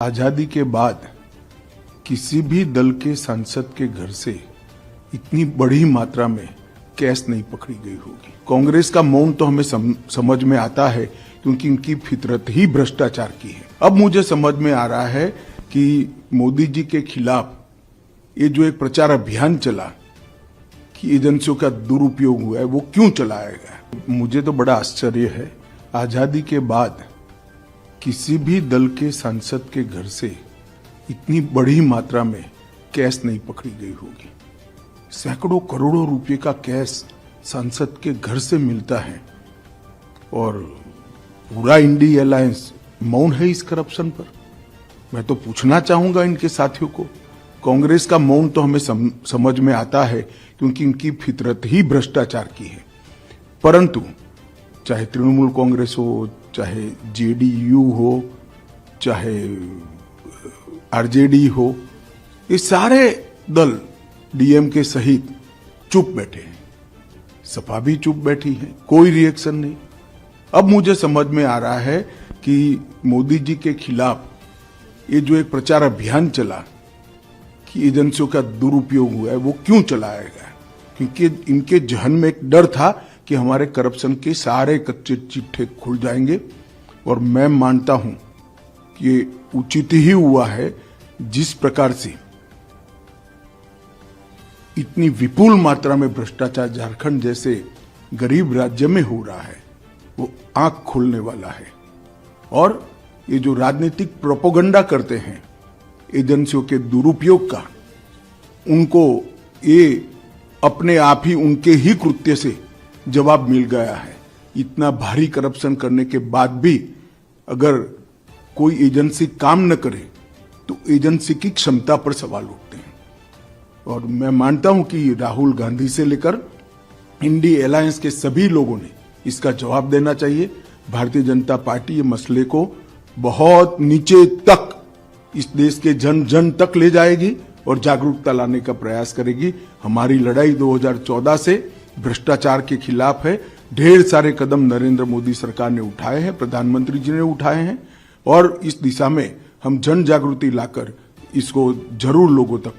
आजादी के बाद किसी भी दल के सांसद के घर से इतनी बड़ी मात्रा में कैश नहीं पकड़ी गई होगी। कांग्रेस का मौन तो हमें समझ में आता है क्योंकि इनकी फितरत ही भ्रष्टाचार की है। अब मुझे समझ में आ रहा है कि मोदी जी के खिलाफ ये जो एक प्रचार अभियान चला कि एजेंसियों का दुरुपयोग हुआ है, वो क्यों चलाया गया। मुझे तो बड़ा आश्चर्य है, आजादी के बाद किसी भी दल के सांसद के घर से इतनी बड़ी मात्रा में कैश नहीं पकड़ी गई होगी। सैकड़ों करोड़ों रुपए का कैश सांसद के घर से मिलता है और पूरा इंडी अलायंस मौन है इस करप्शन पर। मैं तो पूछना चाहूंगा इनके साथियों को, कांग्रेस का मौन तो हमें समझ में आता है क्योंकि इनकी फितरत ही भ्रष्टाचार की है। परंतु चाहे तृणमूल कांग्रेस हो, चाहे जेडीयू हो, चाहे आरजेडी हो, ये सारे दल डीएमके सहित चुप बैठे हैं। सपा भी चुप बैठी है, कोई रिएक्शन नहीं। अब मुझे समझ में आ रहा है कि मोदी जी के खिलाफ ये जो एक प्रचार अभियान चला कि एजेंसियों का दुरुपयोग हुआ है, वो क्यों चलाया गया। क्योंकि इनके जहन में एक डर था कि हमारे करप्शन के सारे कच्चे चिट्ठे खुल जाएंगे। और मैं मानता हूं कि ये उचित ही हुआ है। जिस प्रकार से इतनी विपुल मात्रा में भ्रष्टाचार झारखंड जैसे गरीब राज्य में हो रहा है, वो आंख खोलने वाला है। और ये जो राजनीतिक प्रोपेगेंडा करते हैं एजेंसियों के दुरुपयोग का, उनको ये अपने आप ही उनके ही कृत्य से जवाब मिल गया है। इतना भारी करप्शन करने के बाद भी अगर कोई एजेंसी काम न करे तो एजेंसी की क्षमता पर सवाल उठते हैं। और मैं मानता हूं कि राहुल गांधी से लेकर इंडी अलायंस के सभी लोगों ने इसका जवाब देना चाहिए। भारतीय जनता पार्टी ये मसले को बहुत नीचे तक, इस देश के जन जन तक ले जाएगी और जागरूकता लाने का प्रयास करेगी। हमारी लड़ाई 2014 से भ्रष्टाचार के खिलाफ है। ढेर सारे कदम नरेंद्र मोदी सरकार ने उठाए हैं, प्रधानमंत्री जी ने उठाए हैं और इस दिशा में हम जन जागृति लाकर इसको जरूर लोगों तक